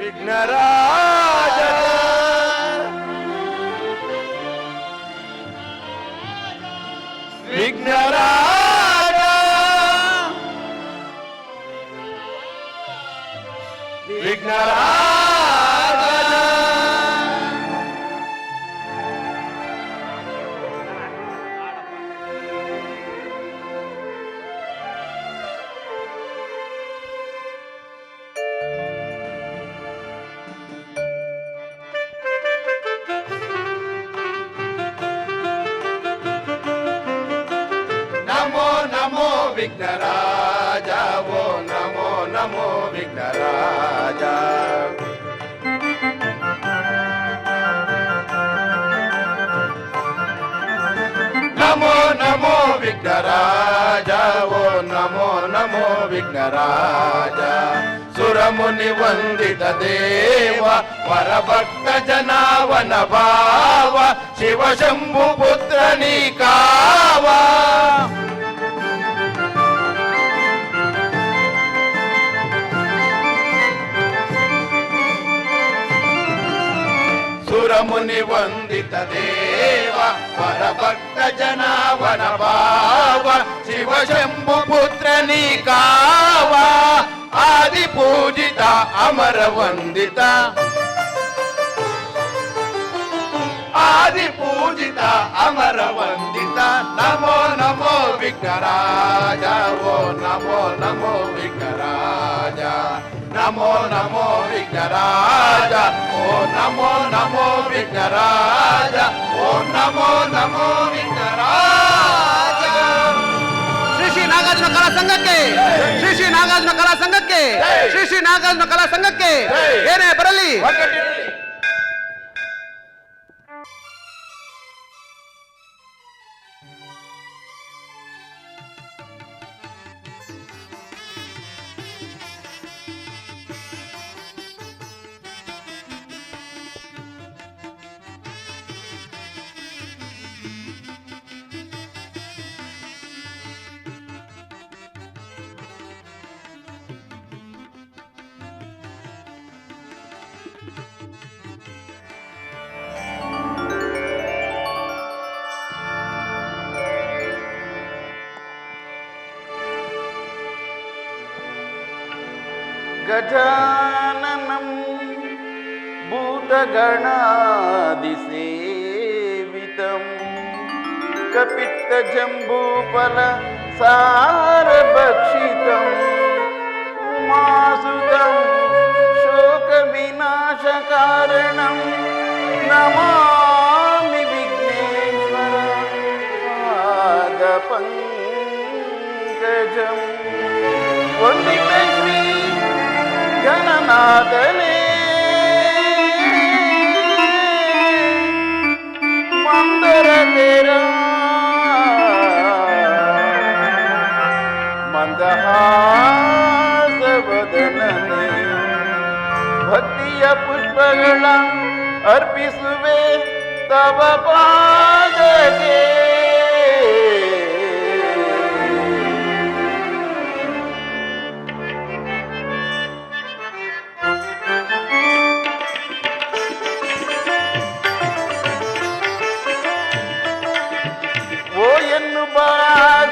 ವಿಘ್ನರಾಜ ವಿಘ್ನರಾಜ ವಿಘ್ನರಾಜ ವಿಘ್ನರಾಜ ಓ ನಮೋ ನಮೋ ವಿಘ್ನರಾಜ ನಮೋ ನಮೋ ವಿಘ್ನರಾಜ ಓ ನಮೋ ನಮೋ ವಿಘ್ನರಾಜ ಸುರಮುನಿ ವಂದಿತ ದೇವ ಪರಭಕ್ತ ಜನಾವನ ಭಾವ ಶಿವ ಶಂಭು ಪುತ್ರ ನೀಕಾವ ಸುರಮುನಿ ವಂದಿತ ದೇವ ಪರಭಕ್ತ ಜನಾವನ ಭಾವ ಶಿವ ಶಂಭು ಪುತ್ರ ನೀಕಾವ ಆದಿ ಪೂಜಿತ ಅಮರ ವಂದಿತ ಆದಿ ಪೂಜಿತ ಅಮರ ವಂದಿತ ನಮೋ ನಮೋ ವಿಘ್ನರಾಜ ಓ ನಮೋ ನಮೋ ವಿಘ್ನರಾಜ ನಮೋ ನಮೋ ವಿಘ್ನರಾಜ ಓ ನಮೋ ನಮೋ ವಿಘ್ನರಾಜ ಓ ನಮೋ ನಮೋ ವಿಘ್ನರಾಜ ಶ್ರೀ ಶ್ರೀ ನಾಗಾರ್ಜುನ ಕಲಾ ಸಂಘಕ್ಕೆ ಶ್ರೀ ಶ್ರೀ ನಾಗಾರ್ಜುನ ಕಲಾ ಸಂಘಕ್ಕೆ ಶ್ರೀ ಶ್ರೀ ನಾಗಾರ್ಜುನ ಕಲಾ ಸಂಘಕ್ಕೆ ಏನೇ ಬರಲಿ. ಗಜಾನನಂ ಭೂತಗಣಾದಿಸೇವಿತಂ ಕಪಿತ್ತಜಂಬೂಫಲ ಸಾರಭಕ್ಷಿತಂ ಉಮಾಸುತಂ ಶೋಕವಿನಾಶಕಾರಣಂ ನಮಾಮಿ ವಿಘ್ನೇಶ್ವರ ಪಾದಪಂಕಜಂ ವಂದಿತ ಶ್ರೀ ಗಣನಾಥನೇ ಮಂದರ ತೆರ ಮಂದಹಾಸವದನನೇ ಭಕ್ತಿಯ ಪುಷ್ಪಗಳ ಅರ್ಪಿಸುವೆ ತವ ಪಾದಕ್ಕೆ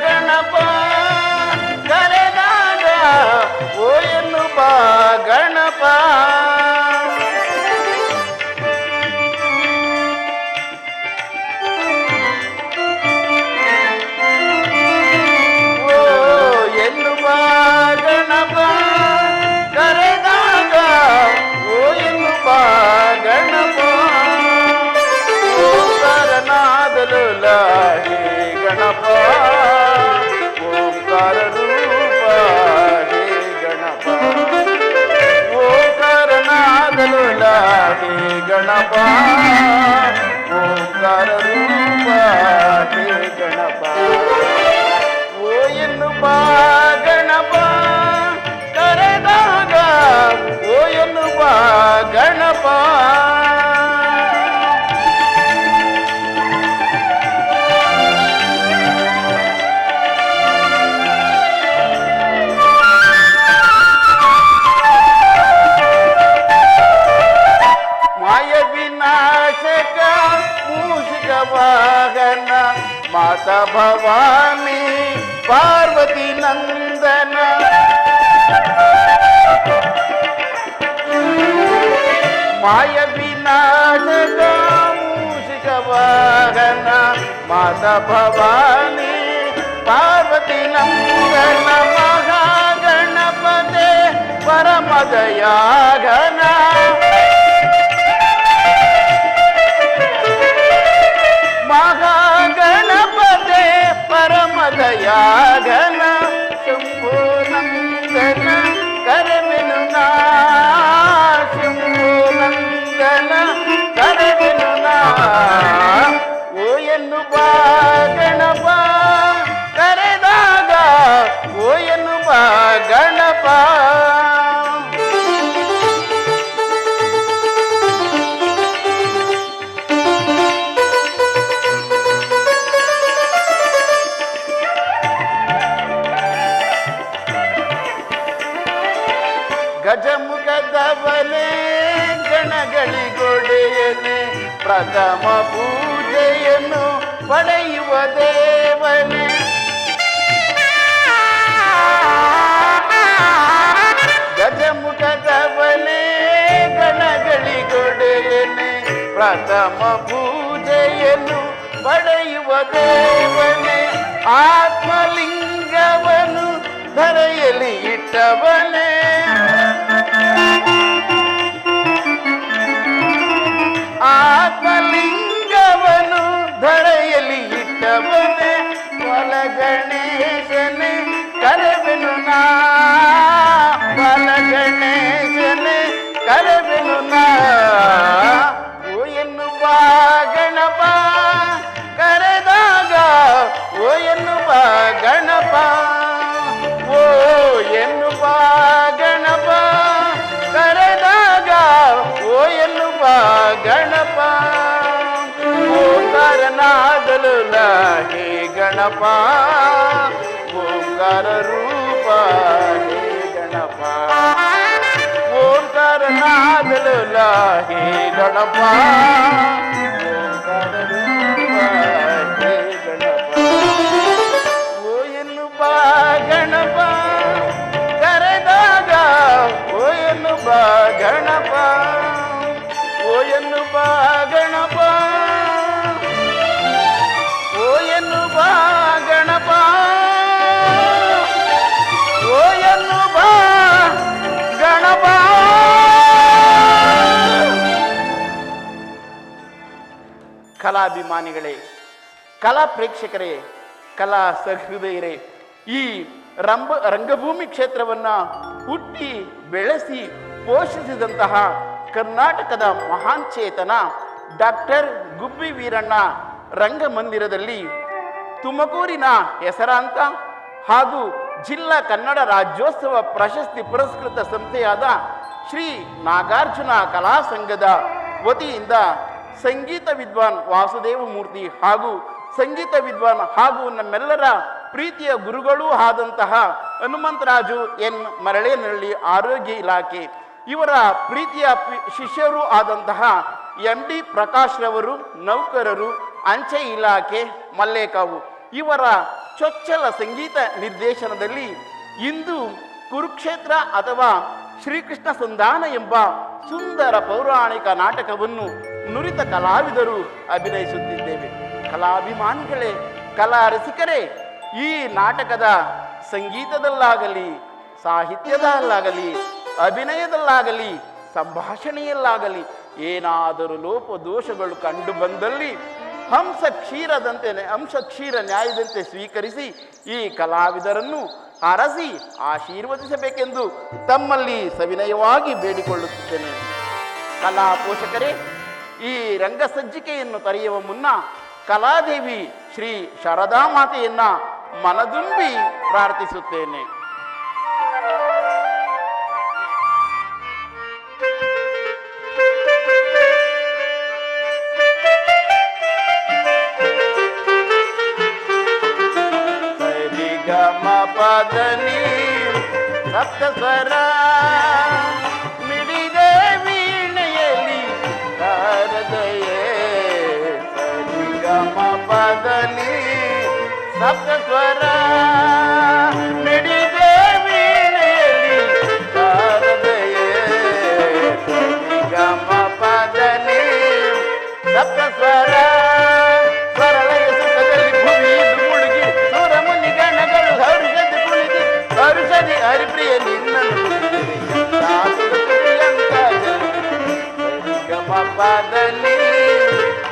ಗಣಪ ಕರೆದಾಗ ಓ ಎನ್ನು ಬಾ ಗಣಪ ಭವಾನಿ ಪಾರ್ವತಿ ನಂದನ ಮಾಯ ವಿನಾಶಕ ಮೂಷಿಕ ವಾಹನ ಮಾತ ಭವಾನಿ ಪಾರ್ವತಿ ನಂದನ ಮಹಾಗಣಪತೆ ಪರಮದಯಾಘನ ಮಹಾಗಣಪತೆ ಪರಮದಯಾಘನ ಶಂಭೋ ನಂದನ ಕರವೆನು ನಾ ಶಂಭೋ ನಂದನ ಕರವೆನು ನಾ ಓ ಎನ್ನುವ ಗಣಪ ಕರೆದಾಗ ಓ ಎನ್ನುವ ಗಣಪ ಗಜಮುಖದವನೇ ಗಣಗಳಿಗೊಡೆಯನೆ ಪ್ರಥಮ ಪೂಜೆಯನ್ನು ಪಡೆಯುವ ದೇವನೇ ಗಜಮುಖದವನೇ ಗಣಗಳಿಗೊಡೆಯನೆ ಪ್ರಥಮ ಪೂಜೆಯನ್ನು ಪಡೆಯುವ ದೇವನೇ ಆತ್ಮಲಿಂಗವನು ಧರೆಯಲ್ಲಿ ಇಟ್ಟವನೇ ಆತ್ಮಲಿಂಗವನು ಧರೆಯಲ್ಲಿ ಇಟ್ಟವನೇ ಬಲ ಗಣೇಶನೇ ಕರವೆನು ನಾ ಬಲ ಗಣೇಶನೇ ಕರವೆನು ನಾ ಓ ಎನ್ನುವ ಗಣಪ ಕರೆದಾಗ ಓ ಎನ್ನುವ ಗಣಪ ಓ ಎನ್ನುವ ಗಣಪ ಕರೆದಾಗ ಓ ಎನ್ನುವ ಗಣಪ ಓಂಕಾರನಾದಲು ಹೇ ಗಣಪ ಓಂಕಾರ ರೂಪ ಹೇ ಗಣಪ ಓಂಕಾರನಾದಲು ಹೇ ಗಣಪ ಓಂಕಾರ ರೂಪ ಹೇ ಗಣಪ ಓ ಎನ್ನುವ ಗಣಪ ಕರೆದಾಗ ಓ ಎನ್ನುವ ಗಣಪ ಓ ಎನ್ನುವ ಗಣಪ ಓ ಎನ್ನುವ ಗಣಪ ಓ ಎನ್ನುವ ಗಣಪ ಕಲಾಭಿಮಾನಿಗಳೇ, ಕಲಾ ಪ್ರೇಕ್ಷಕರೇ, ಕಲಾ ಸಹೃದಯರೇ, ಈ ರಂಗಭೂಮಿ ಕ್ಷೇತ್ರವನ್ನ ಹುಟ್ಟಿ ಬೆಳೆಸಿ ಪೋಷಿಸಿದಂತಹ ಕರ್ನಾಟಕದ ಮಹಾನ್ ಚೇತನ ಡಾಕ್ಟರ್ ಗುಬ್ಬಿ ವೀರಣ್ಣ ರಂಗಮಂದಿರದಲ್ಲಿ ತುಮಕೂರಿನ ಹೆಸರಾಂತ ಹಾಗೂ ಜಿಲ್ಲಾ ಕನ್ನಡ ರಾಜ್ಯೋತ್ಸವ ಪ್ರಶಸ್ತಿ ಪುರಸ್ಕೃತ ಸಂಸ್ಥೆಯಾದ ಶ್ರೀ ನಾಗಾರ್ಜುನ ಕಲಾ ಸಂಘದ ವತಿಯಿಂದ ಸಂಗೀತ ವಿದ್ವಾನ್ ವಾಸುದೇವ ಮೂರ್ತಿ ಹಾಗೂ ಸಂಗೀತ ವಿದ್ವಾನ್ ಹಾಗೂ ನಮ್ಮೆಲ್ಲರ ಪ್ರೀತಿಯ ಗುರುಗಳೂ ಆದಂತಹ ಹನುಮಂತರಾಜು ಎನ್ ಮರಳೇನಹಳ್ಳಿ ಆರೋಗ್ಯ ಇಲಾಖೆ ಇವರ ಪ್ರೀತಿಯ ಶಿಷ್ಯರೂ ಆದಂತಹ MD ಪ್ರಕಾಶ್ ರವರು ನೌಕರರು ಅಂಚೆ ಇಲಾಖೆ ಮಲ್ಲೇಕಾವು ಇವರ ಚೊಚ್ಚಲ ಸಂಗೀತ ನಿರ್ದೇಶನದಲ್ಲಿ ಇಂದು ಕುರುಕ್ಷೇತ್ರ ಅಥವಾ ಶ್ರೀಕೃಷ್ಣ ಸಂಧಾನ ಎಂಬ ಸುಂದರ ಪೌರಾಣಿಕ ನಾಟಕವನ್ನು ನುರಿತ ಕಲಾವಿದರು ಅಭಿನಯಿಸುತ್ತಿದ್ದೇವೆ. ಕಲಾಭಿಮಾನಿಗಳೇ, ಕಲಾ ರಸಿಕರೇ, ಈ ನಾಟಕದ ಸಂಗೀತದಲ್ಲಾಗಲಿ, ಸಾಹಿತ್ಯದಲ್ಲಾಗಲಿ, ಅಭಿನಯದಲ್ಲಾಗಲಿ, ಸಂಭಾಷಣೆಯಲ್ಲಾಗಲಿ ಏನಾದರೂ ಲೋಪದೋಷಗಳು ಕಂಡು ಬಂದಲ್ಲಿ ಹಂಸ ಕ್ಷೀರ ನ್ಯಾಯದಂತೆ ಸ್ವೀಕರಿಸಿ ಈ ಕಲಾವಿದರನ್ನು ಅರಸಿ ಆಶೀರ್ವದಿಸಬೇಕೆಂದು ತಮ್ಮಲ್ಲಿ ಸವಿನಯವಾಗಿ ಬೇಡಿಕೊಳ್ಳುತ್ತಿದ್ದೇನೆ. ಕಲಾ ಪೋಷಕರೇ, ಈ ರಂಗಸಜ್ಜಿಕೆಯನ್ನು ತರೆಯುವ ಮುನ್ನ ಕಲಾದೇವಿ ಶ್ರೀ ಶಾರದಾ ಮಾತೆಯನ್ನ ಮನದುಂಬಿ ಪ್ರಾರ್ಥಿಸುತ್ತೇನೆ. ಪದನಿ ಸಪ್ತಸ್ವರ ಮಿಡಿದೆ ವೀಣೆಯಲ್ಲಿ ಶಾರದಯೇ ಸರಿಗಮ ಪದನಿ ಸಪ್ತ ಸ್ವರ ಮಿಡಿದೆ ವೀಣೆಯಲ್ಲಿ ಶಾರದೆಯೇ ಗಮ ಪದನಿ ಸಪ್ತ ಸ್ವರ ಸ್ವರಲಯ ಸುಖದಲ್ಲಿ ಭೂಮಿಯಿಂದ ಮುಳುಗಿ ಸೂರ ಮುನಿ ಗಣಗಳು ಹರುಷದಿ ಕುಣಿದಿ ಹರುಷದಿ ಹರಿಪ್ರಿಯ ನಿನ್ನನ್ನು ಗಮ ಪದನಿ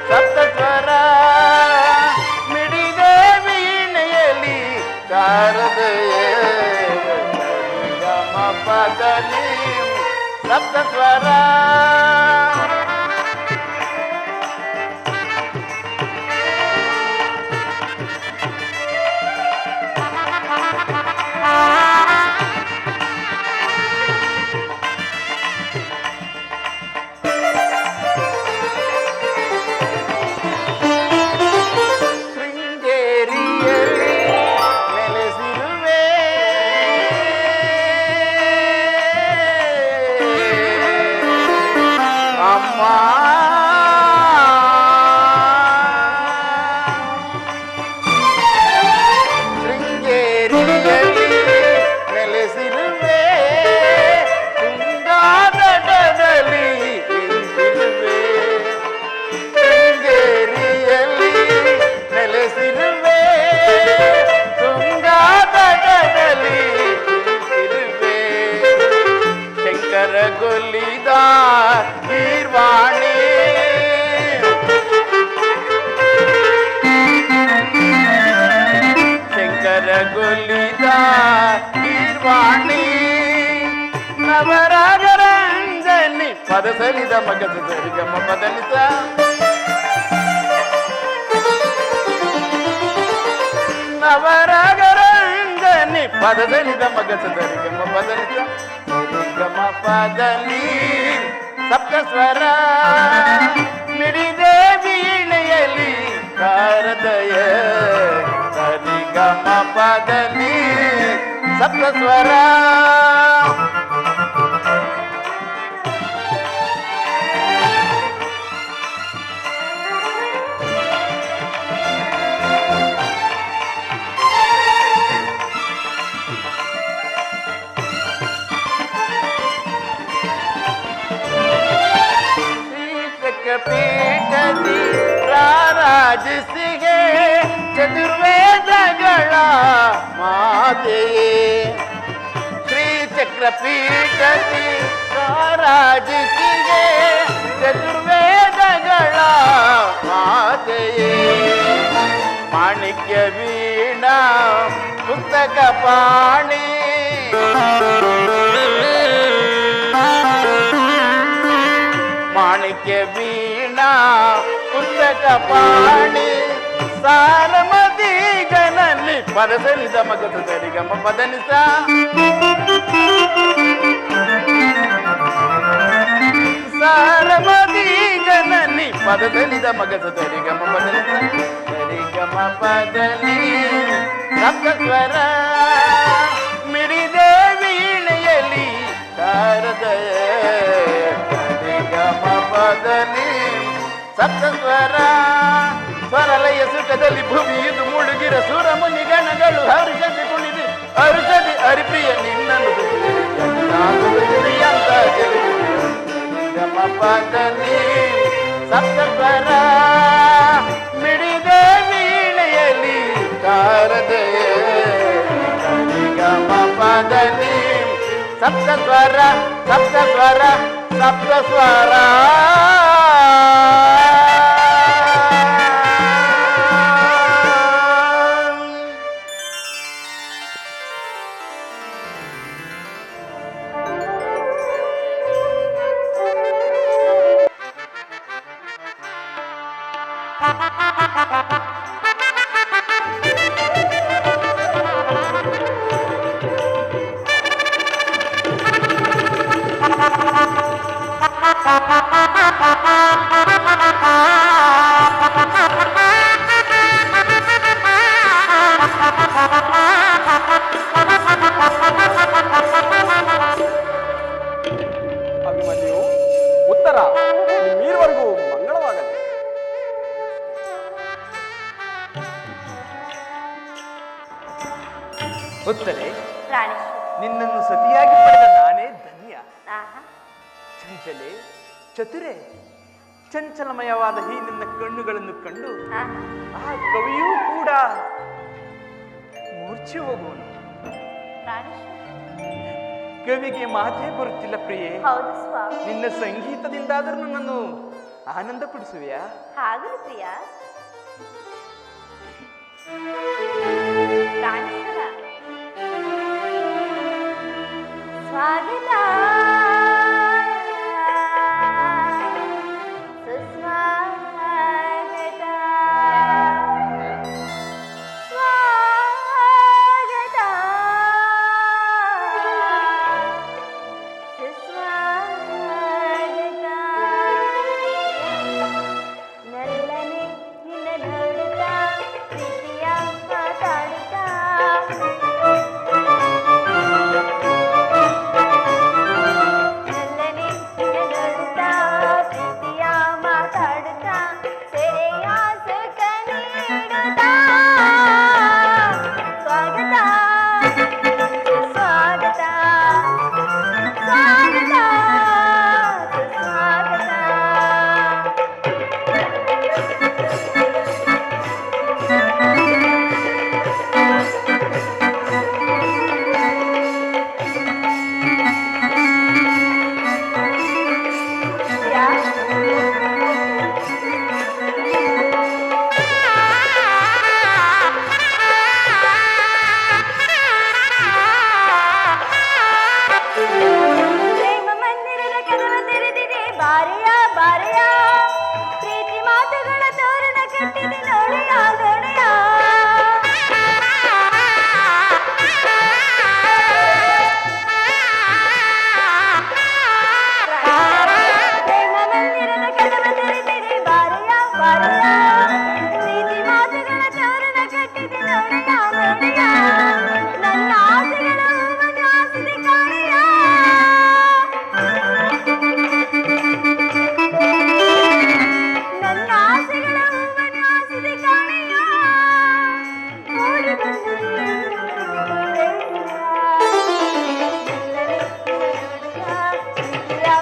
ಸಪ್ತ ಸ್ವರ ಮಿಡಿದೆ ವೀಣೆಯಲ್ಲಿ ಶಾರದೆಯೇ ಗಮ ಪದನಿ ಸಪ್ತ ಸ್ವರ ಶೃಂಗೇರಿಯಲ್ಲಿ ನೆಲೆಸಿರುವೆ ಅಮ್ಮ ಶೃಂಗೇರಿಯಲ್ಲಿ ನೆಲೆಸಿರುವೆ ತುಂಗಾದಡದಲ್ಲಿ ನಿಂತಿರುವೆ ಶೃಂಗೇರಿಯಲ್ಲಿ ನೆಲೆಸಿರುವೆ ತುಂಗಾದಡದಲ್ಲಿ ನಿಂತಿರುವೆ ಶಂಕರ ಗೊಲ್ಲಿದ ಗೀರ್ವಾಣಿ ಶಂಕರ ಗೊಲ್ಲಿದ ಗೀರ್ವಾಣಿ ನವರಾಗರಂಜನಿ ಪದ ಸರಿದ ಮಗದ ಸರಿಗಮ ಪದನಿಸ ನವರಾಗರಂಜನಿ ಪದ ಸರಿದ ಮಗದ ಸರಿಗಮ ಪದನಿಸ ಸರಿಗಮ ಪದನಿ ಸಪ್ತ ಸ್ವರ ಮಿಡಿದೆ ವೀಣೆಯಲ್ಲಿ ಶಾರದೆಯ ಸರಿಗಮ ಪದನಿ ಸಪ್ತ ಸ್ವರ ಪೀಠದಿ ರಾರಾಜಿಸಿಗೆ ಚತುರ್ವೇದಗಳ ಮಾತೆಯೇ ಶ್ರೀಚಕ್ರ ಪೀಠದಿ ರಾರಾಜಿಸಿಗೆ ಚತುರ್ವೇದಗಳ ಮಾತೆಯೇ ಮಾಣಿಕ್ಯ ವೀಣಾ ಪುಸ್ತಕ ಪಾಣಿ ಮಾಣಿಕ್ಯ ವೀಣಾ ಪುಸ್ತಕ ಪಾಣಿ ಸಾರಮತಿ ಗನಲ್ಲಿ ಪರಸಲಿದ ಮಗದ ಸರಿಗಮ ಪದನಿಸ ಸಾರಮತಿ ಗನಲ್ಲಿ ಪದಸಲಿದ ಮಗದ ಸರಿಗಮ ಪದನಿಸ ಸರಿಗಮ ಪದನಿ ಸಪ್ತ ಸ್ವರ ಮಿಡಿದೆ ವೀಣೆಯಲ್ಲಿ ಶಾರದೆಯ ಗಮ ಪದನಿ ಸಪ್ತ ಸ್ವರ ಸ್ವರಲಯ ಸುಖದಲ್ಲಿ ಭೂಮಿಯಿಂದ ಮುಳುಗಿರ ಸೂರ ಮುನಿ ಗಣಗಳು ಹರುಷದಿ ಕುಣಿದಿ ಹರುಷದಿ ಹರಿಪ್ರಿಯ ನಿನ್ನನ್ನು ಅಂತ ಗಮ ಪದನಿ ಸಪ್ತ ಸ್ವರ ಮಿಡಿದೆ ವೀಣೆಯಲ್ಲಿ ಶಾರದೆಯ ಗಮ ಪದನಿ ಸಪ್ತ ಸ್ವರ ಸಪ್ತ ಸ್ವರ ಸಪ್ತ ಸ್ವರ Ha ha ha ha ha! ಹೊತ್ತಲೆ ಪ್ರಾಣೇಶ್ವರ. ನಿನ್ನನ್ನು ಸತಿಯಾಗಿ ಪಡೆದ ನಾನೇ ಧನ್ಯ. ಆಹಾ. ಚಂಚಲೆ, ಚತುರೆ, ಚಂಚಲಮಯವಾದ ಈ ನಿನ್ನ ಕಣ್ಣುಗಳನ್ನು ಕಂಡು ಆಹಾ. ಆ ಕವಿಯೂ ಕೂಡ ಮೂರ್ಛೆ ಹೋಗುವನು. ಪ್ರಾಣೇಶ್ವರ. ಕವಿಗೆ ಮಾತೇ ಬರುತ್ತಿಲ್ಲ ಪ್ರಿಯೆ. ಹೌದು ಸ್ವಾಮಿ. ನಿನ್ನ ಸಂಗೀತದಿಂದಾದರೂ ನನ್ನನ್ನು ಆನಂದ ಪಡಿಸುವೆಯಾ? ಹಾಗಲು ಪ್ರಿಯ. ಪ್ರಾಣೇಶ್ವರ. ಸ್ವಾಗತ ಸುಸ್ವಾಗತ ಸ್ವಾಗತ ಸುಸ್ವಾಗತ. ನಲ್ಲನೆ ನಿನ್ನ ನೋಡುತ್ತಾ ಪ್ರೀತಿಯ ಮಾತಾಡುತ್ತಾ ನಲ್ಲನೆ ನಿನ್ನ ನೋಡುತ್ತಾ ಪ್ರೀತಿಯ ಮಾತಾಡುತ್ತಾ ಸೆರೆಯ ಸುಖ ನೀಡುತ್ತಾ ಸ್ವಾಗತ ಸ್ವಾಗತ ಸ್ವಾಗತ ಸುಸ್ವಾಗತ. ಪ್ರೇಮ ಮಂದಿರದ ಕದವ ತೆರೆದಿದೆ ಬಾರೆಯ ಬಾರೆಯ ಪ್ರೀತಿ ಮಾತುಗಳ ತೋರಣ ಕಟ್ಟಿದೆ ನೋಡೆಯ ನೋಡೆಯ. ಪ್ರೇಮ ಮಂದಿರದ ಕದವ ತೆರೆದಿದೆ ಬಾರೆಯ ಬಾರೆಯ ಪ್ರೀತಿ ಮಾತುಗಳ ತೋರಣ ಕಟ್ಟಿದೆ ನೋಡೆಯ ನೋಡೆಯ. ನನ್ನ ಆಸೆಗಳ ಹೂವನ್ನು ಆಸರೆ ಕಾಣೆಯ. ನನ್ನ ಆಸೆಗಳ ಹೂವನ್ನು ಆಸರೆ ಕಾಣೆಯ. ಓಡಿ ಬಂದು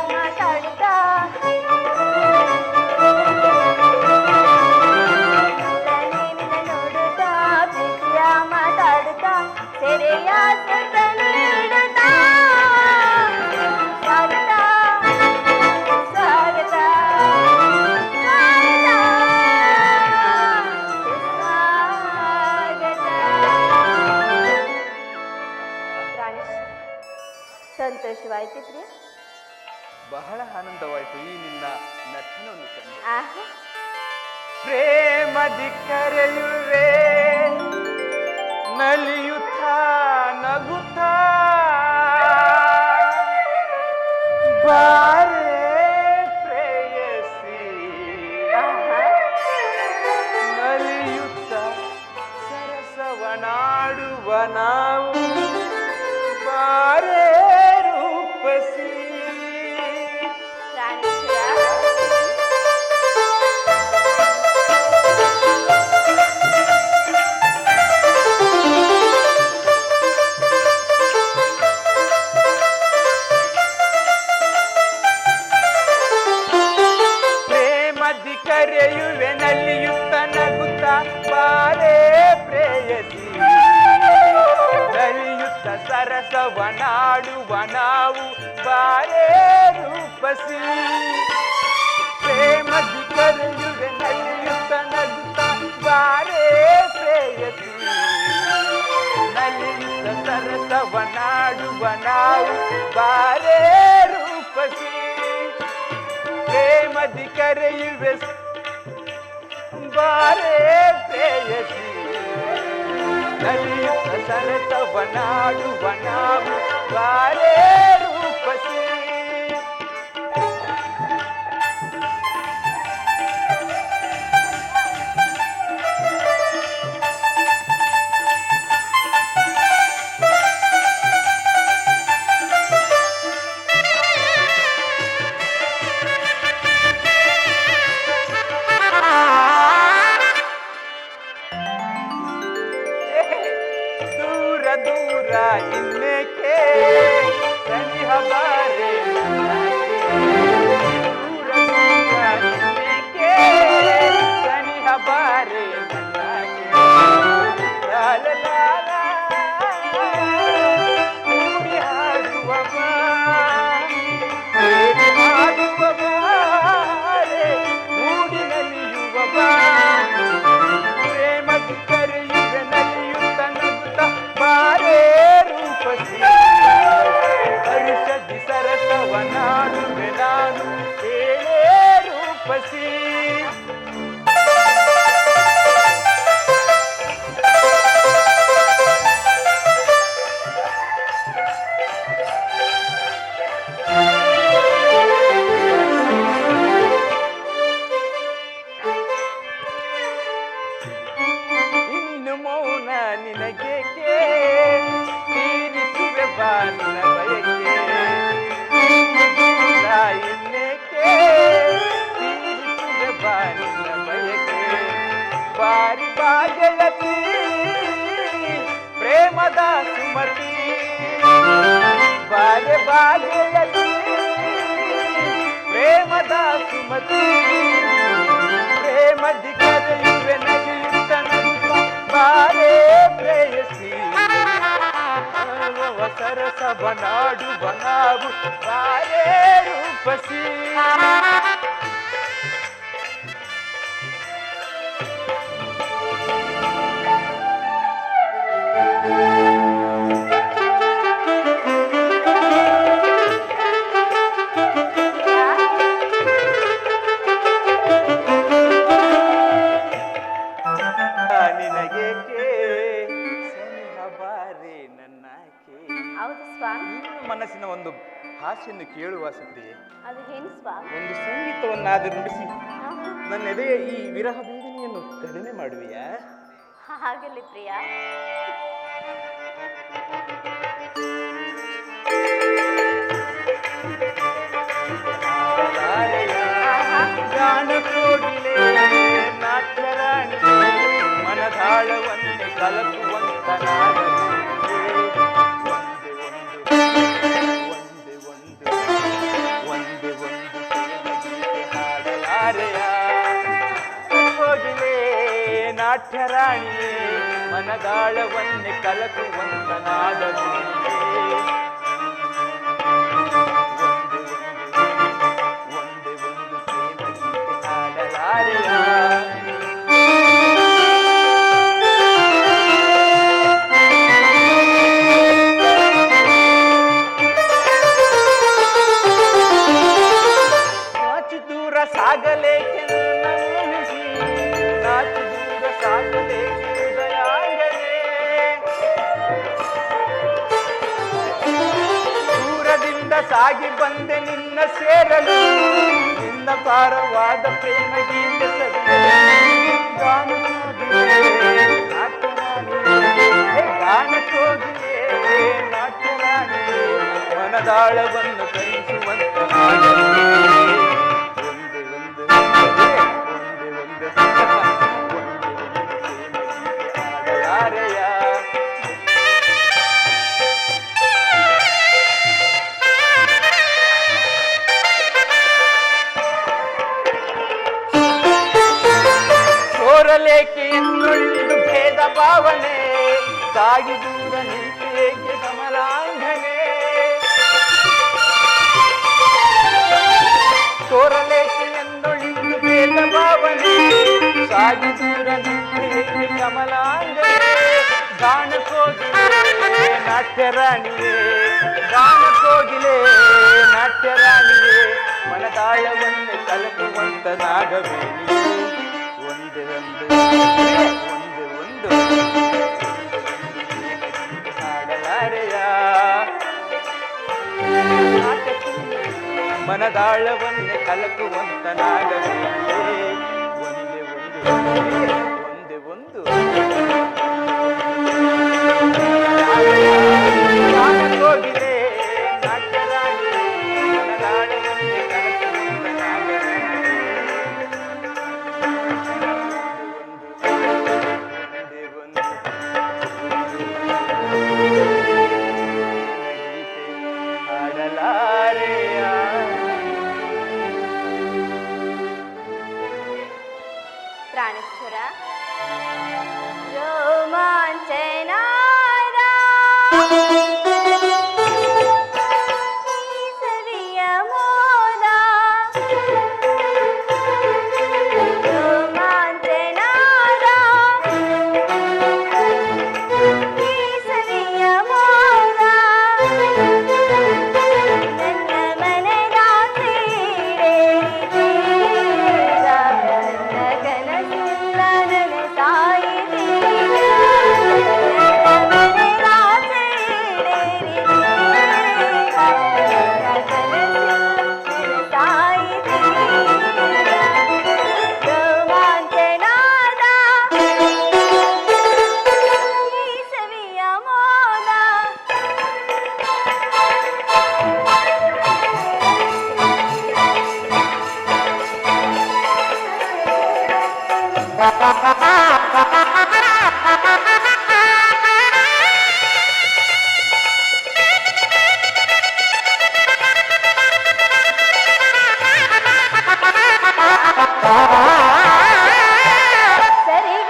ಮಾತಾಡುತ್ತಾ ನೋಡುತ್ತಾ ಪ್ರೀತಿಯ ಮಾತಾಡುತ್ತಾ ಸೆರೆಯ ಸುಖ ನೀಡುತ್ತಾ ಸ್ವಾಗತ ಸ್ವಾಗತ ಸ್ವಾಗತ. ಪ್ರಾಣೇಶ್ವರ. ಸಂತೋಷವಾಯ್ತು ಪ್ರಿಯ. ಬಹಳ ಆನಂದವಾಯಿತು ಈ ನಿನ್ನ ನರ್ತನವನ್ನು ಕಂಡು. ಆಹಾ. ಪ್ರೇಮದಿ ಕರೆಯುವೆ ನಲಿಯುತ್ತಾ ನಗುತ್ತಾ ಬಾರೆ ಪ್ರೇಯಸಿ ಆಹಾ. ನಲಿಯುತ್ತ ಸರಸವನಾಡುವ ನಾವು ಬಾರೆ ರೂಪಸಿ. ಪ್ರಾಣೇಶ್ವರ. ಪ್ರೇಮದಿ ಕರೆಯುವೆ ನಲಿಯುತ್ತ ನಗುತ್ತ ಬಾರೆ ಪ್ರೇಯಸಿ ನಲಿಯುತ್ತ ಸರಸವನಾಡುವ ನಾವು ಬಾರೆ ರೂಪಸಿ. ಪ್ರೇಮದಿ ಕರೆಯುವೆ ನಲಿಯುತ್ತ ನಗುತ್ತ ಬಾರೆ ಪ್ರೇಯಸಿ ನಲಿಯುತ್ತ ಸರಸವನಾಡುವ ನಾವು ಬಾರೆ ರೂಪಸಿ. ಪ್ರೇಮದಿ ಕರೆಯುವೆ ಬಾರೆ ಪ್ರೇಯಸಿ ನಲಿಯುತ್ತ ಸರಸವನಾಡುವ ನಾವು ಬಾರೆ ರೂಪಸಿ. ದೂರ ದೂರ ಇನ್ನೇಕೆ ಸನಿಹ ಬಾರೆ ದೂರ ದೂರ ಇನ್ನೇಕೆ ಸನಿಹ ಬಾರೆ ಲಾಲ ಲಾಲ ಕೂಡಿ ಹಾಡುವ ಬಾ ಸೇರಿ ಹಾಡುವ ಬಾರೆ ಮೂಡಿ ನಲಿಯುವ ಬಾ ಪ್ರೇಮದಿ ಕರೆಯುವೆ ನಲಿಯುತ್ತ ನಗುತ್ತ ಬಾರೇ ರೂಪಸಿ ಹರುಷದಿ ಸರಸವ ನಾಡುವೆ ನಾನು ಕೇಳೇ ರೂಪಸಿ ಇನ್ನು ಮೌನ ನಿನಗೇಕೆ ತೀರಿಸುವೆ ಬಾನಿನ ಬಯಕೆ ದೂರ ಇನ್ನೇಕೆ ತೀರಿಸುವೆ ಬಾನಿನ ಬಯಕೆ ಬಾರಿ ಬಾಗೆಳತಿ ಪ್ರೇಮದ ಸುಮತಿ ಬಾರೆ ಬಾಗೆಳತಿ ಪ್ರೇಮದ ಸುಮತಿ ಪ್ರೇಮದಿ ಕರೆಯುವೆ ನಲಿಯುತ್ತ ನಗುತ್ತ ಬಾರೇ ಪ್ರೇಯಸಿ ಸರಸವ ನಾಡುವ ನಾವು ಬಾರೇ ರೂಪಸಿ ನಿನಗೇಕೆ ಸನಿಹ ಬಾರೆ ನನ್ನಾಕೆ ಹೌದು ಸ್ವಾಮಿ. ನಿನ್ನ ಮನಸ್ಸಿನ ಒಂದು ಭಾಷೆಯನ್ನು ಕೇಳುವ ಆಸಕ್ತಿಯೇ ಅದು ಏನು ಸ್ವಾಮಿ? ಒಂದು ಸಂಗೀತವನ್ನಾದರೂ ನುಡಿಸಿ ನನ್ನ ಎದೆಯ ಈ ವಿರಹ ಬೇದನೆಯನ್ನು ಕಡಿಮೆ ಮಾಡುವೆಯಾ ಹಾಗಲಿ ಪ್ರಿಯ. ಗಾನ ಕೋಗಿಲೆ ನಾಟ್ಯರಾಣಿ ಮನದಾಳವನ್ನೇ ಕಲಕುವಂತ ಹಾಡಲಾರೆಯ ಕೋಗಿಲೆ ನಾಟ್ಯರಾಣಿಯೇ ಮನದಾಳವನ್ನೇ ಕಲಕುವಂತ ನಾದವೇ ನಾಚು ದೂರ ಸಾಗಲೇಕೆ ನನ್ನಿಸಿ ನಾಚು ದೂರ ಸಾಗಲೇಕೆ ಹೃದಯಾಂಗನೇ ದೂರದಿಂದ ಸಾಗಿ ಬಂದೆ ನಿನ್ನ ಸೇರಲು ನಿನ್ನ ಪಾರವಾದ ಪ್ರೇಮ ಗೀತೆ ಗಾನಕ್ಕೋಗಿಯೇ ನಾಟ್ಯರಾಣಿ ಮನದಾಳವನ್ನು ಕಲಿಸುವಂತ ಸೋರಲೇಕೆ ಇನ್ನೊಂದು ಭೇದ ಭಾವನೆ ಸಾಗಿ ದೂರ ನೀತಿಯೇಕೆ ಕಮಲಾಂಗನೆ ಸೋರಲೇಕೆ ಎಂದೊಳಿದು ಭೇದ ಭಾವನೆ ಸಾಗಿ ದೂರ ನೀತಿಯೇಕೆ ಕಮಲಾಂಗನೆ ಗಾನಕ್ಕೋಗಿಲೆ ನಾಟ್ಯರಾಣಿಯೇ ಗಾನಕ್ಕೋಗಿಲೆ ನಾಟ್ಯರಾಣಿಯೇ ಮನದಾಳವನ್ನೇ ಕಲಕುವಂತ ನಾಗವೇಣಿಯೇ ಒಂದೇ ಒಂದು ಹಾಡಲಾರೆಯ ಮನದಾಳವನ್ನೇ ಕಲಕುವಂತ ನಾಗವೇಣಿಯೇ ಒಂದೇ ಒಂದು ಹೋಗಿದೆ ನಾಟ್ಯರಾಣಿ ಮನದಾಳವನ್ನೇ ಕಲಕುವಂತ ನಾಗವೇಣಿಯೇ ಸವಿಯ ಮೋದ ರೋಮಾಂಚನಾದ ಈ ಸವಿಯ ಮೋದ ನನ್ನ ಮನದಾಸೆ ಈಡೇರಿದೀಗ. ನನ್ನ ಕನಸೆಲ್ಲ ನನಸಾಯಿತೀಗ. ನನ್ನ ಮನದಾಸೆ ಈಡೇರಿದೀಗ. ನನ್ನ ಕನಸೆಲ್ಲ ನನಸಾಯಿತೀಗ. ರೋಮಾಂಚನಾದ ಈ ಸವಿಯ ಮೋದ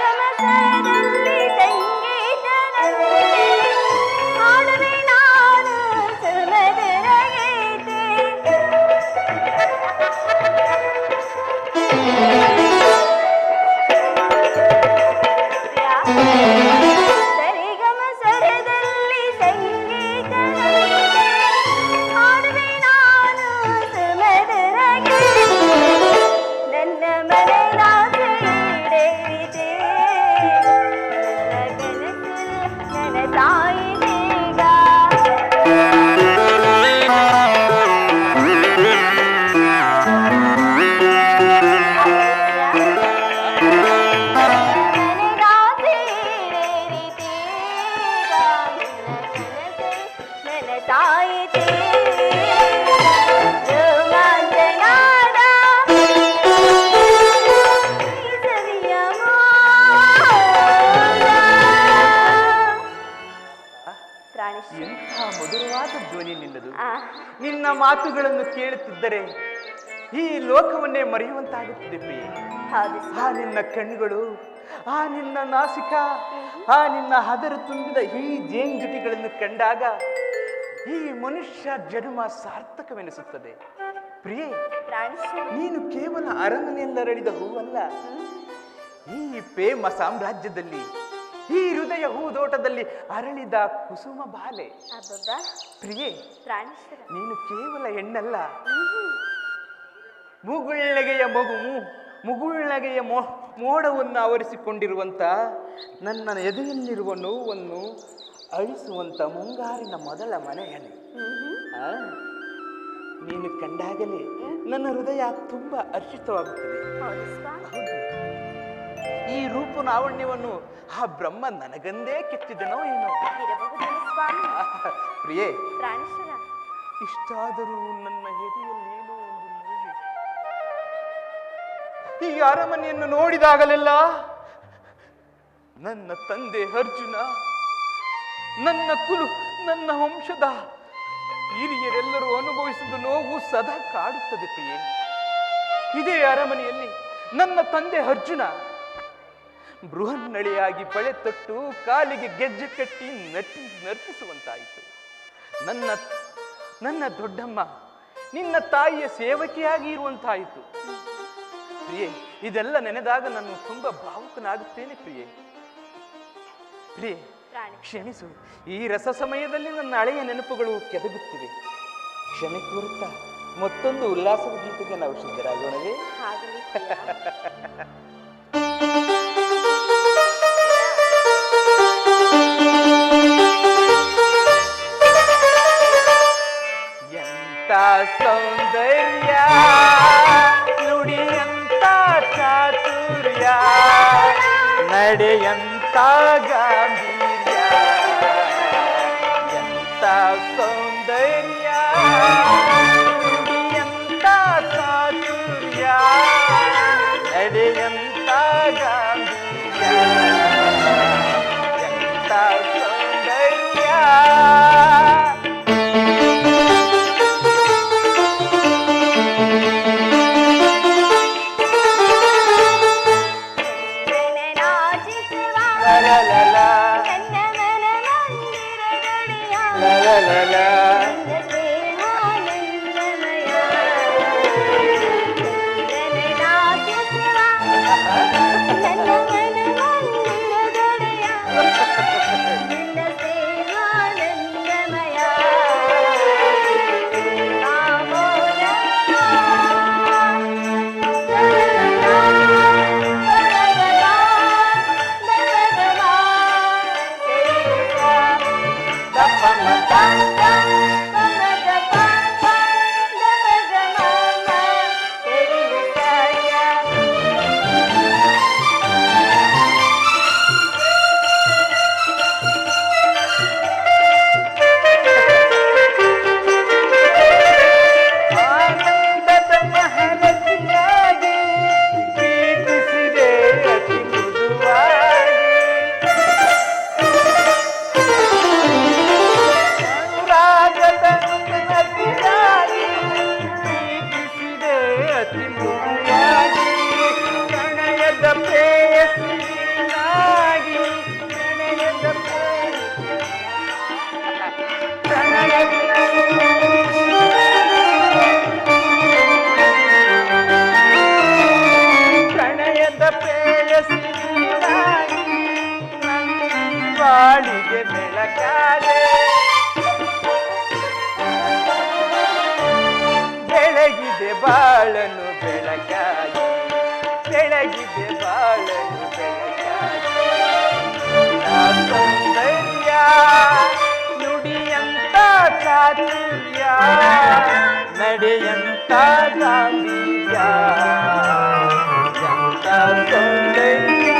ಸರಿಗಮಸದಲ್ಲಿ ಸಂಗೀತದಲ್ಲಿ ಹಾಡುವೆ ನಾನು ಸುಮಧುರ ಗೀತೆ. ಸರಿಗಮಸರದಲ್ಲಿ ಸಂಗೀತದಲ್ಲಿ ಹಾಡುವೆ ನಾನು ಸುಮಧುರ ಗೀತೆ. ನನ್ನ ಮನದಾಸೆ ಈಡೇರಿದೆ. ನನ್ನ ಕನಸೆಲ್ಲ ನನಸಾಯಿತೀಗ. ಮನದಾಸೆ ಈಡೇರಿದೀಗ. ನನ್ನ ಕನಸೆಲ್ಲ ನನಸಾಯಿತೀಗ. ರೋಮಾಂಚನಾದ ಈ ಸವಿಯ ಮೋದ. ಪ್ರಾಣೇಶ್ವರ. ಎಂಥ ಮಧುರವಾದ ಧ್ವನಿ ನಿನ್ನದು. ಆ, ನಿನ್ನ ಮಾತುಗಳನ್ನು ಕೇಳುತ್ತಿದ್ದರೆ ಈ ಲೋಕವನ್ನೇ ಮರೆಯುವಂತಾಗುತ್ತದೆ ಪ್ರಿಯೆ. ಹೌದು ಆ ಸ್ವಾಮಿ. ನಿನ್ನ ಕಣ್ಣುಗಳು, ಆ ನಿನ್ನ ನಾಸಿಕ, ಆ ನಿನ್ನ ಹದರ ತುಂಬಿದ ಈ ಜೇಂಜುಟಿಗಳನ್ನು ಕಂಡಾಗ ಈ ಮನುಷ್ಯ ಜನ್ಮ ಸಾರ್ಥಕವೆನಿಸುತ್ತದೆ. ಪ್ರಿಯೆ, ಪ್ರಾಣೇಶ್ವರ. ನೀನು ಕೇವಲ ಅರಮನೆಯಲ್ಲರಳಿದ ಹೂವಲ್ಲ, ಈ ಪ್ರೇಮ ಸಾಮ್ರಾಜ್ಯದಲ್ಲಿ, ಈ ಹೃದಯ ಹೂದೋಟದಲ್ಲಿ ಅರಳಿದ ಕುಸುಮ ಬಾಲೆ. ಅಬ್ಬಬ್ಬಾ. ಪ್ರಿಯೆ, ಪ್ರಾಣೇಶ್ವರ. ನೀನು ಕೇವಲ ಹೆಣ್ಣಲ್ಲ, ಮುಗುಳ್ನಗೆಯ ಮುಗುಳ್ನಗೆಯ ಮೋಡವನ್ನು ಆವರಿಸಿಕೊಂಡಿರುವಂತ ನನ್ನ ಎದೆಯಲ್ಲಿರುವ ನೋವನ್ನು ಅಳಿಸುವಂತ ಮುಂಗಾರಿನ ಮೊದಲ ಮನೆ ಹೆಣ್ಣು. ಆ, ನೀನು ಕಂಡಾಗಲೇ ನನ್ನ ಹೃದಯ ತುಂಬಾ ಹರ್ಷಿತವಾಗುತ್ತದೆ. ಹೌದು ಸ್ವಾಮಿ. ಹೌದು, ಈ ರೂಪ ಲಾವಣ್ಯವನ್ನು ಆ ಬ್ರಹ್ಮ ನನಗಂದೇ ಕೆತ್ತಿದನೋ ಏನೋ. ಇರಬಹುದು ಸ್ವಾಮಿ. ಪ್ರಿಯೆ, ಪ್ರಾಣೇಶ್ವರ. ಇಷ್ಟಾದರೂ ನನ್ನ ಎದೆಯಲ್ಲಿ ಏನೋ ಒಂದು ನೋವು. ಈ ಅರಮನೆಯನ್ನು ನೋಡಿದಾಗಲೆಲ್ಲ ನನ್ನ ತಂದೆ ಅರ್ಜುನ, ನನ್ನ ನನ್ನ ವಂಶದ ಹಿರಿಯರೆಲ್ಲರೂ ಅನುಭವಿಸಿದ ನೋವು ಸದಾ ಕಾಡುತ್ತದೆ ಪ್ರಿಯೆ. ಇದೇ ಅರಮನೆಯಲ್ಲಿ ನನ್ನ ತಂದೆ ಅರ್ಜುನ ಬೃಹನ್ನಳೆಯಾಗಿ ಪಳೆ ತೊಟ್ಟು ಕಾಲಿಗೆ ಗೆಜ್ಜೆ ಕಟ್ಟಿ ನರ್ತಿಸುವಂತಾಯಿತು. ನನ್ನ ದೊಡ್ಡಮ್ಮ ನಿನ್ನ ತಾಯಿಯ ಸೇವಕಿಯಾಗಿ ಇರುವಂತಾಯಿತು. ಪ್ರಿಯೆ, ಇದೆಲ್ಲ ನೆನೆದಾಗ ನಾನು ತುಂಬಾ ಭಾವುಕನಾಗುತ್ತೇನೆ ಪ್ರಿಯೆ. ಪ್ರಿಯೆ, ಕ್ಷಮಿಸು, ಈ ರಸ ಸಮಯದಲ್ಲಿ ನನ್ನ ಹಳೆಯ ನೆನಪುಗಳು ಕೆದಗುತ್ತಿವೆ. ಕ್ಷಮೆ ಕೋರುತ್ತಾ ಮತ್ತೊಂದು ಉಲ್ಲಾಸದ ಗೀತೆಗೆ ನಾವು ಸಿದ್ಧರಾಗೋಣವೇ? ಆಗಲಿ. ಎಂತ ಸೌಂದರ್ಯ, ನುಡಿಯಂತ ಚಾತುರ್ಯ, ನಡೆಯಂತ ಗಾಂಭೀರ್ಯ. ಎಂತ ಸೌಂದರ್ಯ, ನುಡಿಯಂತ ಚಾತುರ್ಯ, ನಡೆಯಂತ ಗಾಂಭೀರ್ಯ. ಎಂತ ಸೌಂದರ್ಯ. ನಾಚಿಸುವ la la la ಬಾಳಿಗೆ ಬೆಳಕಾದೆ ಬೆಳಗಿದೆ ಬಾಳನು ಬೆಳಕಾಗಿ ಬೆಳಗಿದೆ ಬಾಳನು ಬೆಳಕಾಗಿ ಸೌಂದರ್ಯ ನುಡಿಯಂತ ಚಾತುರ್ಯ ನಡೆಯಂತ ಗಾಂಭೀರ್ಯ ಎಂತ ಸೌಂದರ್ಯ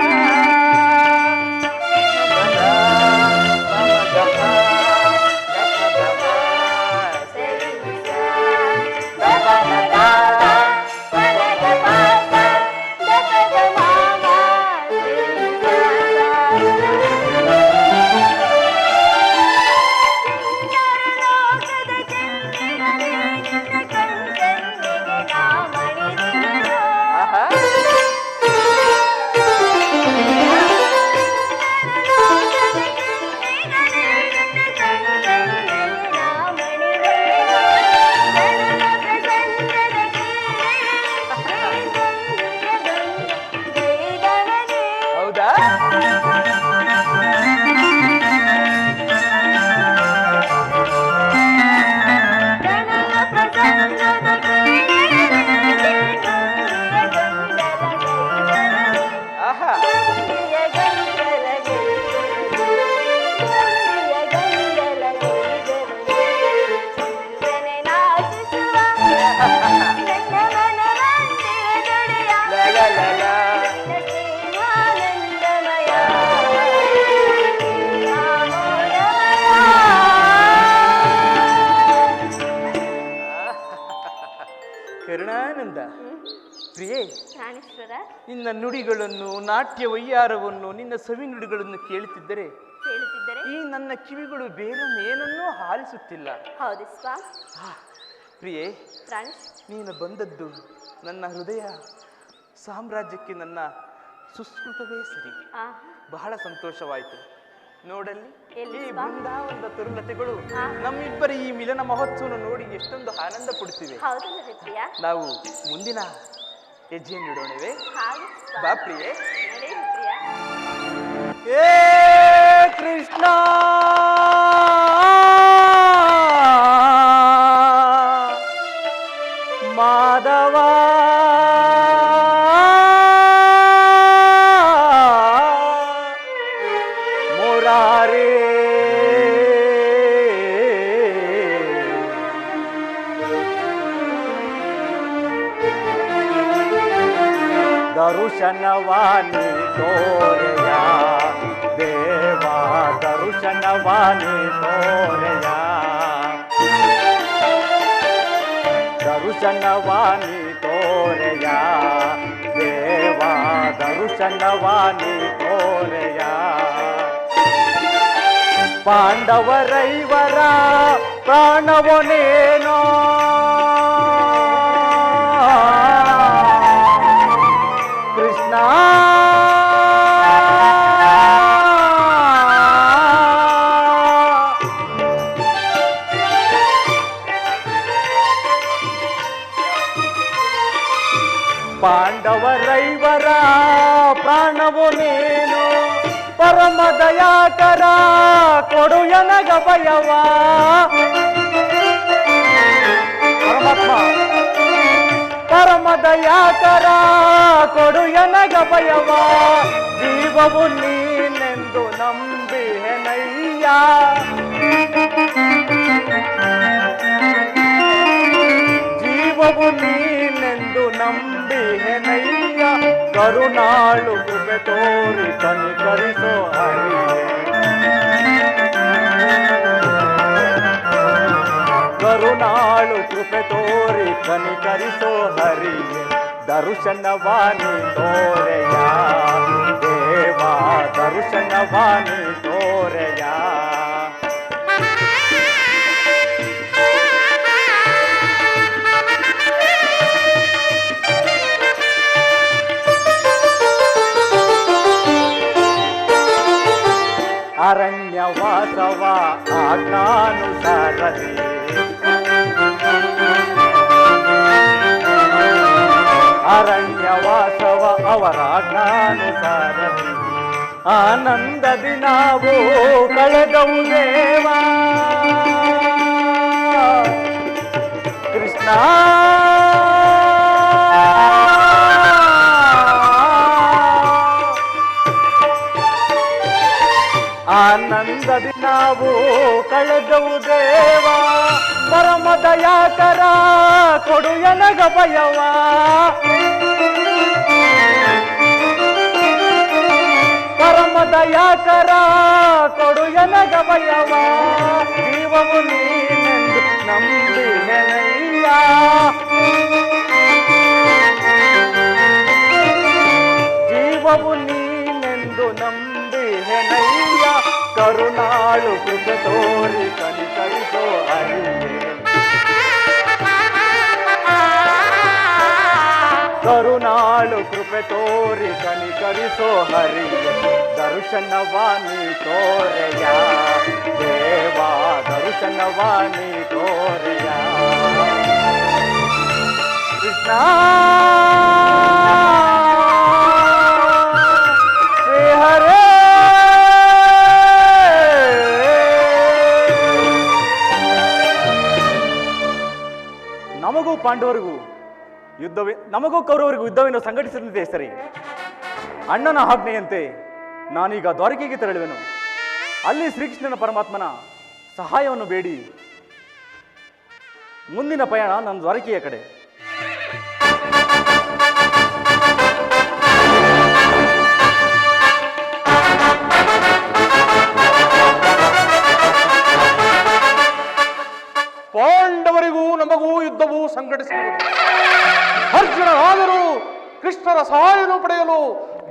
ಕರುಣಾನಂದ ಪ್ರಿಯೇ, ಪ್ರಾಣೇಶ್ವರ, ನಿನ್ನ ನುಡಿಗಳನ್ನು, ನಾಟ್ಯ ವೈಯಾರವನ್ನು, ನಿನ್ನ ಸವಿ ನುಡಿಗಳನ್ನು ಕೇಳುತ್ತಿದ್ದರೆ ಈ ನನ್ನ ಕಿವಿಗಳು ಬೇರನ್ನೇನನ್ನೂ ಆಲಿಸುತ್ತಿಲ್ಲ. ಹೌದು ಸ್ವಾಮಿ. ಪ್ರಿಯೇ, ಪ್ರಾಣೇಶ್, ನೀನು ಬಂದದ್ದು ನನ್ನ ಹೃದಯ ಸಾಮ್ರಾಜ್ಯಕ್ಕೆ ನನ್ನ ಸುಸ್ಕೃತವೇ ಸರಿ. ಬಹಳ ಸಂತೋಷವಾಯಿತು. ನೋಡಲ್ಲಿ ಈ ಬೃಂದಾವನದ ತರುಲತೆಗಳು ನಮ್ಮಿಬ್ಬರ ಈ ಮಿಲನ ಮಹೋತ್ಸವವನ್ನು ನೋಡಿ ಎಷ್ಟೊಂದು ಆನಂದ ಪಡುತ್ತಿವೆ. ನಾವು ಮುಂದಿನ ಹೆಜ್ಜೆ ನೀಡೋಣವೇ? ಬಾ ಪ್ರಿಯೆ. ಏ ಕೃಷ್ಣ ಮಾಧವ ಮುರಾರೇ ದರುಶನವಾನಿ ತೋರೆಯ ದೇವ, ದರುಶನವಾನಿ ತೋರೆಯ, ದರುಶನವಾನಿ ತೋರೆಯ ದೇವ, ದರುಶನವಾನಿ ತೋರೆಯ. ಪಾಂಡವರೈವರ ಪ್ರಾಣವನೇನೋ ಕೃಷ್ಣ ಪಾಂಡವರೈವರ ಪ್ರಾಣವು ನೀನು ಪರಮ ದಯಾಕರ ಕೊಡು ಎನಗ ಭಯವ ಪರಮಾತ್ಮ ಪರಮ ದಯಾಕರ ಕೊಡು ಎನಗ ಭಯವ ಜೀವವು ನೀನೆಂದು ನಂಬಿಹೆನಯ್ಯ ಜೀವವು ನೀನೆಂದು ನಂಬಿಹೆನಯ್ಯ ಕರುಣಾಳು ಕೃಪೆ ತೋರಿ ಕನಿಕರಿಸೋ ಹರಿಯೇ ಕರುಣಾಳು ಕೃಪೆ ತೋರಿ ಕನಿಕರಿಸೋ ಹರಿಯೇ ದರ್ಶನವಾಣಿ ತೋರೆಯ ದೇವಾ ದರ್ಶನವಾಣಿ ತೋರೆಯ ಅರಣ್ಯವಾಸವ ಆಜ್ಞಾನುಸಾರದಿ ಅರಣ್ಯವಾಸವ ಅವರ ಆಜ್ಞಾನುಸಾರದಿ ಆನಂದದಿ ನಾವು ಕಳೆದವು ದೇವಾ ಕೃಷ್ಣ ಆನಂದದಿ ನಾವು ಕಳೆದವು ದೇವಾ ಪರಮ ದಯಾಕರ ಕೊಡು ಎನಗ ಭಯವ ಪರಮ ದಯಾಕರ ಕೊಡು ಎನಗ ಭಯವ ಜೀವವು ನೀನೆಂದು ನಂಬಿಹೆನಯ್ಯ ಜೀವವು ನೀನೆಂದು ನಂಬಿಹೆನಯ್ಯ ಕರುಣಾಳು ಕೃಪೆ ತೋರಿ ಕನಿಕರಿಸೋ ಹರಿಯೇ ಕರುಣಾಳು ಕೃಪೆ ತೋರಿ ಕನಿಕರಿಸೋ ಹರಿಯೇ ದರ್ಶನವಾಣಿ ತೋರೆಯ ದೇವಾ ದರ್ಶನವಾಣಿ ತೋರೆಯ ಕೃಷ್ಣ ಶ್ರೀ ಹರೇ ನಮಗೂ ಪಾಂಡವರಿಗೂ ನಮಗೂ ಕೌರವರಿಗೂ ಯುದ್ಧವನ್ನು ಸಂಘಟಿಸಿದಂತೆ ಸರಿ. ಅಣ್ಣನ ಆಜ್ಞೆಯಂತೆ ನಾನೀಗ ದ್ವಾರಕೆಗೆ ತೆರಳುವೆನು. ಅಲ್ಲಿ ಶ್ರೀಕೃಷ್ಣನ ಪರಮಾತ್ಮನ ಸಹಾಯವನ್ನು ಬೇಡಿ ಮುಂದಿನ ಪಯಣ ನನ್ನ ದ್ವಾರಕೆಯ ಕಡೆ. ಪಾಂಡವರಿಗೂ ನಮಗೂ ಯುದ್ಧವು ಸಂಘಟಿಸಿರುವುದು. ಅರ್ಜುನನಾದರೂ ಕೃಷ್ಣರ ಸಹಾಯವನ್ನು ಪಡೆಯಲು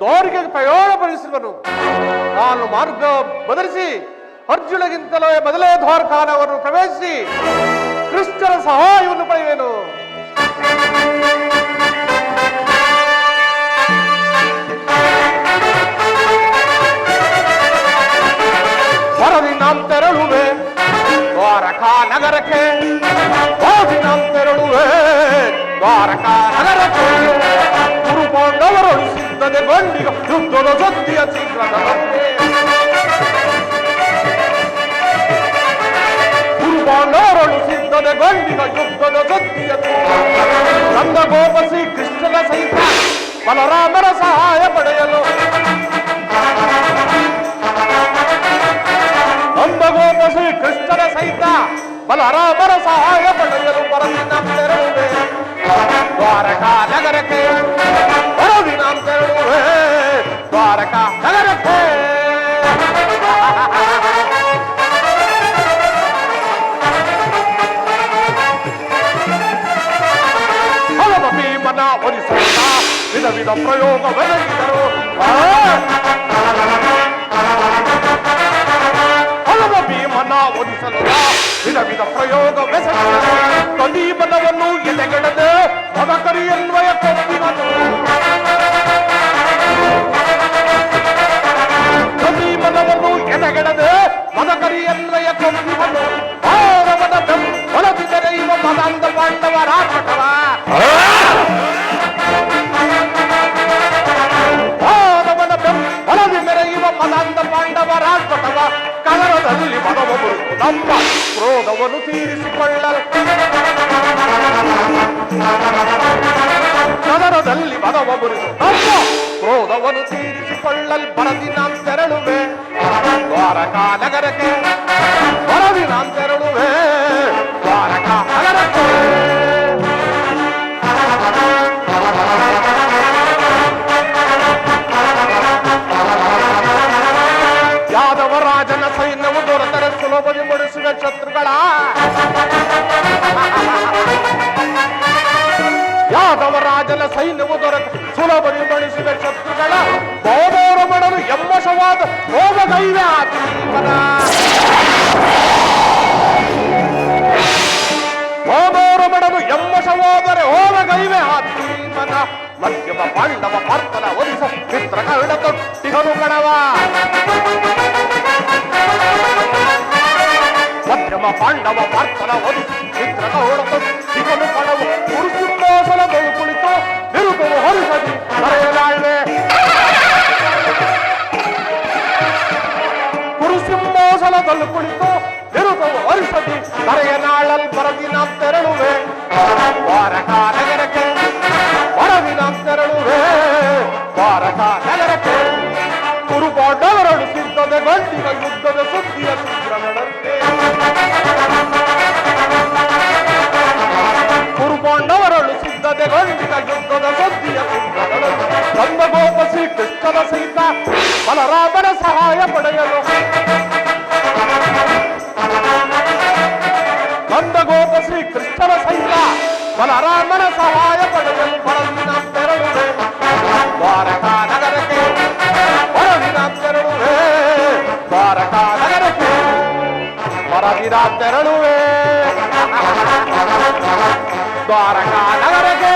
ದ್ವಾರಕೆಗೆ ಪ್ರಯಾಣ ಬೆಳೆಸಿರುವನು. ನಾನು ಮಾರ್ಗ ಬದಲಿಸಿ ಅರ್ಜುನಗಿಂತಲೇ ಮೊದಲೇ ದ್ವಾರಕಾನವನ್ನು ಪ್ರವೇಶಿಸಿ ಕೃಷ್ಣರ ಸಹಾಯವನ್ನು ಪಡೆಯುವೆನು. ಹೊರದಿ ನಾನು ತೆರಳುವೆ ದ್ವಾರಕಾ ನಗರಕ್ಕೆ, ಹೋಗಿ ನಾನು ತೆರಳುವೆ ದ್ವಾರಕಾ ನಗರಕ್ಕೆ. ಗುರು ಪಾಂಡವರೊಳು ಸಿದ್ಧತೆ ಗೊಂಡಿಗ ಯುದ್ಧದ ಜೊತೆಯ ಶೀಘ್ರದ ಗುರು ಪಾಂಡವರೊಳು ಸಿದ್ಧತೆ ಗೊಂಡಿಗ ಯುದ್ಧದ ಜೊತೆಯ ನಂದ ಗೋಪ ಶ್ರೀ ಕೃಷ್ಣನ ಸಹಿತ ಬಲರಾಮರ ಸಹಾಯ ಪಡೆಯಲು ನಂದಗೋಪ ಶ್ರೀ ಕೃಷ್ಣನ ಸಹಿತ ಬಲರಾಮರ ಸಹಾಯ ಪಡೆಯಲು ಬರದಿನ ತೆರಳುವೆ ದ್ವಾರಕಾ ನಗರಕ್ಕೆ, ಬರದಿನ ತೆರಳುವೆ ದ್ವಾರಕಾ ನಗರಕ್ಕೆ. ಹಲವ ಭೀಮನ ಒಲಿಸುತ್ತ ವಿಧ ವಿಧ ಪ್ರಯೋಗವೆರಗಿದರು. ಹಲವ ಭೀಮನ ಒಲಿಸಲು ವಿಧ ವಿಧ ಪ್ರಯೋಗವೆಸಗಿದರು. ಕಲೀಬಲವನ್ನು ಎಲೆಗೆಡದೆ ಮದಕರಿಯನ್ವಯ ಕೊಟ್ಟಿವನು. ಕಲೀಬಲವನ್ನು ಎಲೆಗೆಡದೆ ಮದಕರಿಯನ್ವಯ ಕೊಟ್ಟಿವನು. ಭಾರವದ ಹೊಲದಿದ್ದರೆ ಇವ ಮದಾಂಧ ಪಾಂಡವರಾಟವ ಮುರಿದು ನಮ್ಮ ಕ್ರೋಧವನ್ನು ತೀರಿಸಿಕೊಳ್ಳಲು ನಗರದಲ್ಲಿ ಮದವ ಮುರಿದು ನಮ್ಮ ಕ್ರೋಧವನ್ನು ತೀರಿಸಿಕೊಳ್ಳಲು ಬರದಿ ನಾನ್ ತೆರಳುವೆ ದ್ವಾರಕಾ ನಗರಕ್ಕೆ ಬರದಿ ನಾನ್ ತೆರಳುವೆ ದ್ವಾರಕಾ ನಗರಕ್ಕೆ ಯಾದವ ರಾಜನ ಸೈನ್ಯವು ದೊರೆತರೆ ಸುಲಭದಿ ಮುಡಿಸುವ ಶತ್ರುಗಳ ಯಾದವ ರಾಜನ ಸೈನ್ಯವು ದೊರೆತ ಸುಲಭದಿ ಮುಡಿಸುವ ಶತ್ರುಗಳ ಬೋಧೋರ ಮಾಡಲು ಎಮ್ಮಶವಾದ ಹೋಗಗೈವೆ ಆತ್ಮೀವನ ಬೋಧೋರ ಮಾಡಲು ಎಮ್ಮಶವಾದರೆ ಹೋಗಗೈವೆ ಆತ್ಮೀವನ ಮಧ್ಯಮ ಪಾಂಡವ ಪಾರ್ಥನ ಒಲಿಸ ಮಿತ್ರ ಕರ್ಣ ತೊಟ್ಟಿಗನು ಕಣವ ಮಧ್ಯಮ ಪಾಂಡವ ಪಾರ್ಥನ ಒಲಿಸಿ ಮಿತ್ರ ಕರ್ಣ ತೊಟ್ಟಿಗನು ಕಣವು ಕುರುಸಿಂಹಾಸನಗಳು ಕುಳಿತು ನಿರುತವು ಹೊರಿಸದಿ ಮರೆಯಲಾಳ್ವೆ ಕುರುಸಿಂಹಾಸನದಲ್ಲಿ ಕುಳಿತು ನಿರುತವು ಹೊರಿಸದಿ ಮರೆಯನಾಳಲ್ ಬರದಿ ನಾಂ ತೆರಳುವೆ ದ್ವಾರಕಾ ನಗರಕ್ಕೆ ಬರದಿ ನಾಂ ತೆರಳುವೆ ದ್ವಾರಕಾ ನಗರಕ್ಕೆ ಕುರುಪಾಂಡವರನ್ನು ಸಿದ್ಧತೆ ಗಂಟಿನ ಯುದ್ಧದ ಸುದ್ದಿಯ ಶುಕ್ರನಂತೆ ಕುರುಪಾಂಡವರನ್ನು ಸಿದ್ಧತೆ ಗಂಟಿನ ಯುದ್ಧದ ಸುದ್ದಿಯ ಶುಕ್ರನಂತೆ ನಂದಗೋಪ ಶ್ರೀ ಕೃಷ್ಣನ ಸಹಿತ ಬಲರಾಮನ ಸಹಾಯ ಪಡೆಯಲು ನಂದಗೋಪ ಶ್ರೀ ಕೃಷ್ಣನ ಸಹಿತ ಬಲರಾಮನ ಸಹಾಯ ಪಡೆಯಲು ಬರದಿ ನಾಂ ತೆರಳುವೆ ದ್ವಾರಕಾ ನಗರಕ್ಕೆ ಬರದಿ ನಾಂ ತೆರಳುವೆ ದ್ವಾರಕಾ ನಗರಕ್ಕೆ ಬರದಿ ನಾಂ ತೆರಳುವೆ ದ್ವಾರಕಾ ನಗರಕ್ಕೆ